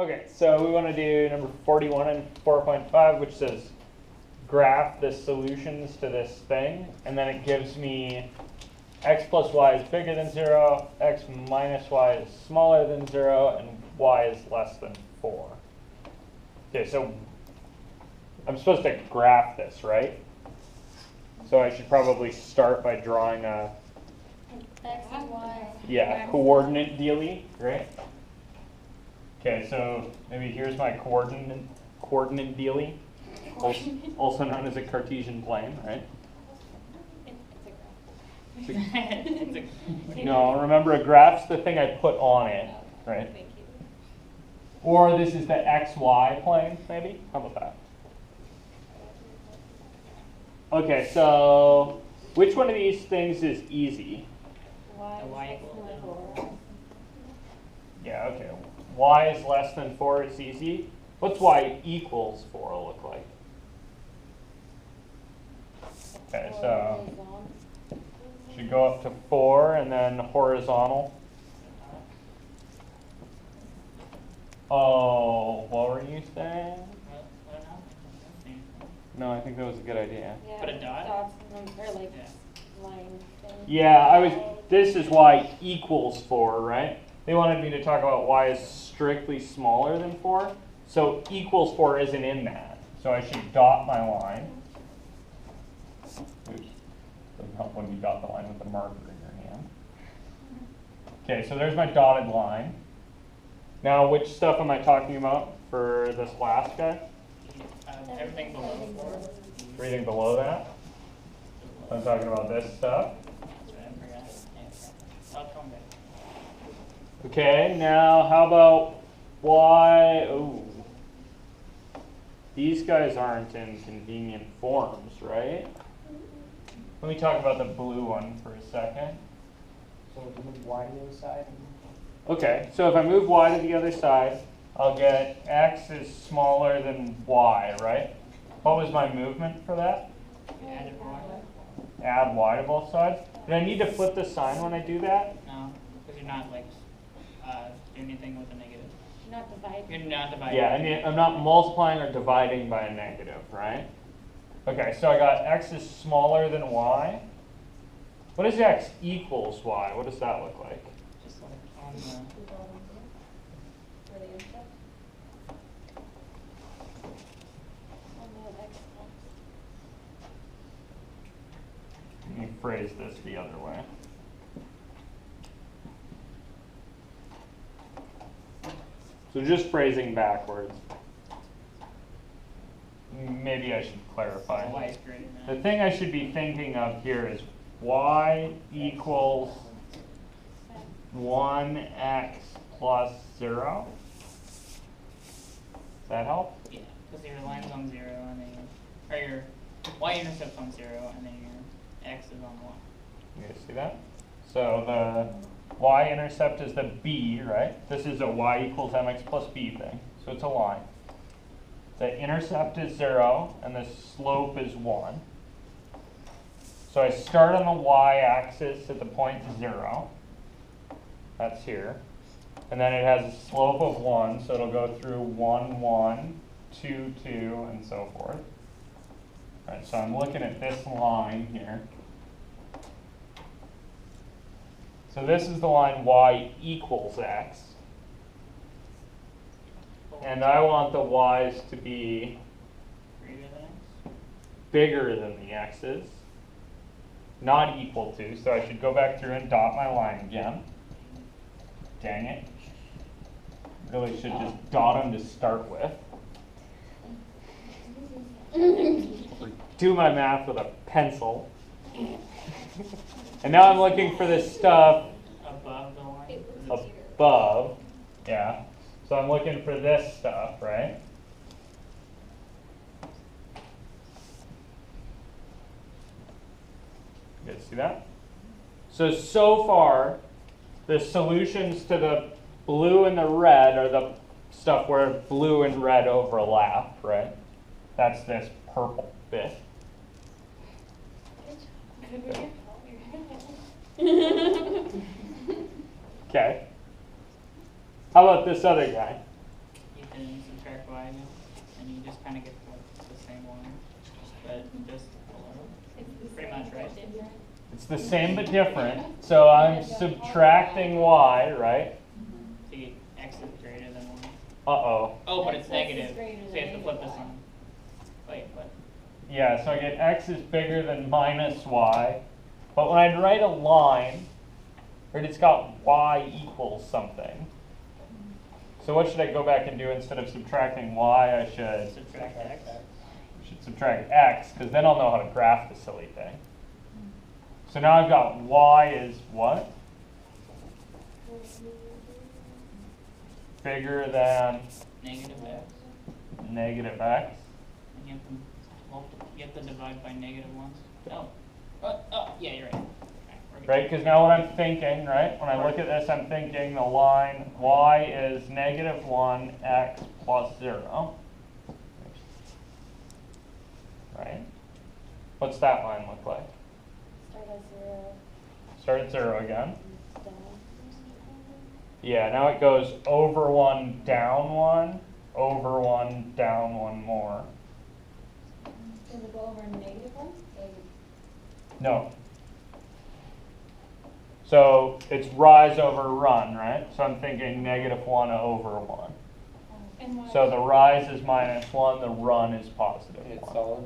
Okay, so we want to do number 41 and 4.5, which says graph the solutions to this thing, and then it gives me x plus y is bigger than 0, x minus y is smaller than 0, and y is less than 4. Okay, so I'm supposed to graph this, right? So I should probably start by drawing a X and Y. coordinate dealie, right? Okay, so maybe here's my coordinate dealie, also known as a Cartesian plane, right? No, remember a graph's the thing I put on it, right? Thank you. Or this is the XY plane, maybe? How about that? Okay, so which one of these things is easy? Y equals 4. Yeah, okay. Y is less than 4 is easy. What's y equals 4 look like? Okay, so should go up to 4 and then horizontal. Oh, what were you saying? No, I think that was a good idea. Yeah, Put a dot? Dots and then, or like line thing. Yeah, this is y equals 4, right? They wanted me to talk about y is strictly smaller than 4. So equals 4 isn't in that. So I should dot my line. Oops. Doesn't help when you dot the line with a marker in your hand. Okay, so there's my dotted line. Now, which stuff am I talking about for this last guy? Everything below 4. Everything below that? I'm talking about this stuff. I'll come back. Okay, now how about y? Oh, these guys aren't in convenient forms, right? Let me talk about the blue one for a second. So move y to the other side. Okay, so if I move y to the other side, I'll get x is smaller than y, right? What was my movement for that? Add y? Add y to both sides. Do I need to flip the sign when I do that? No, because you're not like doing anything with a negative. You're not dividing. You're not dividing. Yeah, I mean, I'm not multiplying or dividing by a negative, right? Okay, so I got x is smaller than y. What is x equals y? What does that look like? Just like on the. Let me phrase this the other way. So just phrasing backwards. Maybe I should clarify. Y is greater than. The thing I should be thinking of here is y equals 1x plus 0. Does that help? Yeah, because your line's on 0 and then or your y-intercept's on 0 and then your x is on 1. You guys see that? So the y-intercept is the b, right? This is a y equals mx plus b thing. So it's a line. The intercept is 0 and the slope is 1. So I start on the y-axis at the point 0. That's here. And then it has a slope of 1, so it'll go through 1, 1, 2, 2, and so forth. All right, so I'm looking at this line here. So this is the line y equals x. And I want the y's to be Greater than x? bigger than the x's, not equal to. So I should go back through and dot my line again. Dang it. Really should just dot them to start with. Do my math with a pencil. And now I'm looking for this stuff Above the line? above. Yeah. So I'm looking for this stuff, right? You guys see that? So far, the solutions to the blue and the red are the stuff where blue and red overlap, right? That's this purple bit. Okay. How about this other guy? you can subtract y again, and you just kind of get like the same line, but just below. Pretty much, right? It's the same but different. So I'm subtracting y, right? So you, x is greater than 1. Uh-oh. Oh, but it's X is negative, greater so you have to than flip this y. one. Wait, what? Yeah, so I get x is bigger than minus y. But when I write a line, right, it's got y equals something. So what should I go back and do instead of subtracting y? I should Subtract x. subtract x, because then I'll know how to graph the silly thing. So now I've got y is what? Bigger than Negative x. negative x. And you have to divide by negative 1. Oh. Oh, yeah, you're right. Okay, we're good. Right, because now what I'm thinking, right, when I look at this, I'm thinking the line y is negative 1 x plus 0. Right? What's that line look like? Start at 0. Start at 0 again. Down. Yeah, now it goes over 1, down 1, over 1, down 1 more. Does it go over negative 1? No. So it's rise over run, right? So I'm thinking negative 1 over 1. And why? So the rise is minus 1, the run is positive It's 1. solid.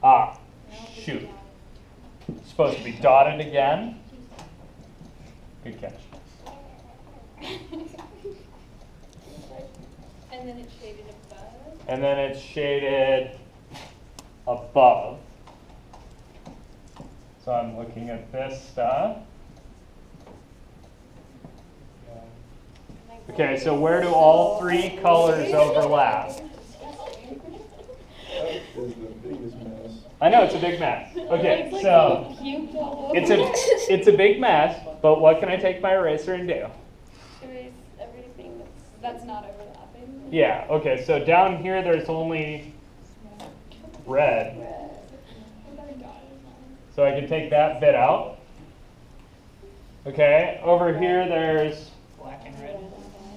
Ah, No, it's shoot. not. It's supposed to be dotted again. Good catch. And then it's shaded above. And then it's shaded above. So I'm looking at this stuff. Okay, so where do all three colors overlap? That is the biggest mess. I know, it's a big mess. Okay, so Cubed all over. it's a big mess, but what can I take my eraser and do? Erase everything that's not overlapping. Yeah, okay, so down here there's only red. So I can take that bit out. Okay, over here there's Black and red.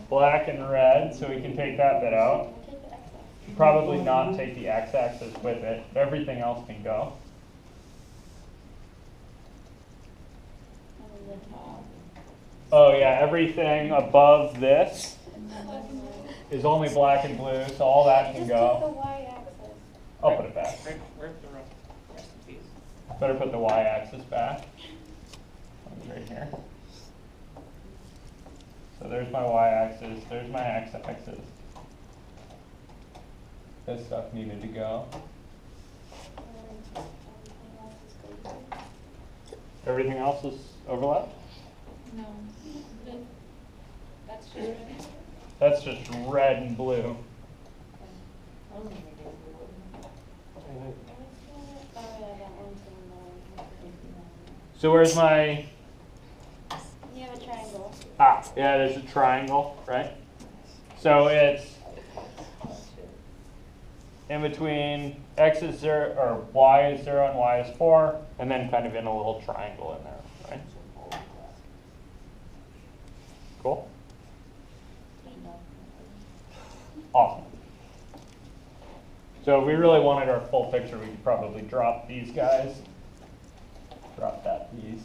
black and red, so we can take that bit out. Take the X off. Probably not take the x-axis with it. Everything else can go. And then the top. Oh yeah, everything above this is only black and blue, so all that can Just take the go. y-axis. I'll put it back. Where's the rest of these? Better put the y-axis back. Right here. So there's my y-axis, there's my x-axis. This stuff needed to go. Everything else is overlapped? No. That's just red. That's just red and blue. Oh, yeah, that one's in So where's my, You have a triangle. yeah, there's a triangle, right? So it's in between x is 0, or y is 0 and y is 4, and then kind of in a little triangle in there, right? Cool? Awesome. So if we really wanted our full picture, we could probably drop these guys, drop that piece,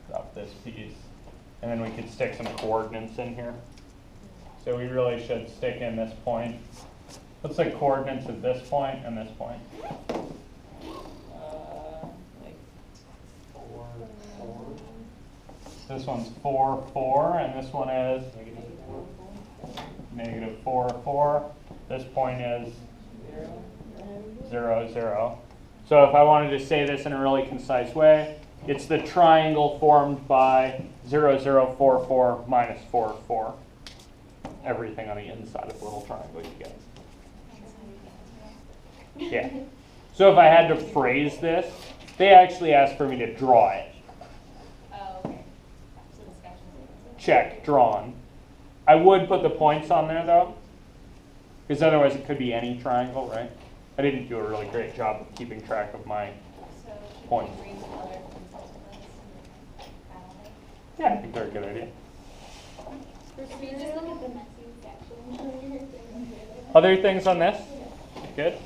drop this piece, and then we could stick some coordinates in here. So we really should stick in this point. What's the coordinates of this point and this point? Like 4, 4. This one's 4, 4, and this one is negative 4, 4. This point is 0, 0. So if I wanted to say this in a really concise way, it's the triangle formed by 0, 0, 4, 4 minus 4, 4. Everything on the inside of the little triangle you get. Yeah. So if I had to phrase this, they actually asked for me to draw it. Oh, okay. So discussion. Check, drawn. I would put the points on there though, because otherwise it could be any triangle, right? I didn't do a really great job of keeping track of my So should Point. we green color and subsequence? Yeah, I think they're a good idea. Can you just look at the messy section? Other things on this? Good?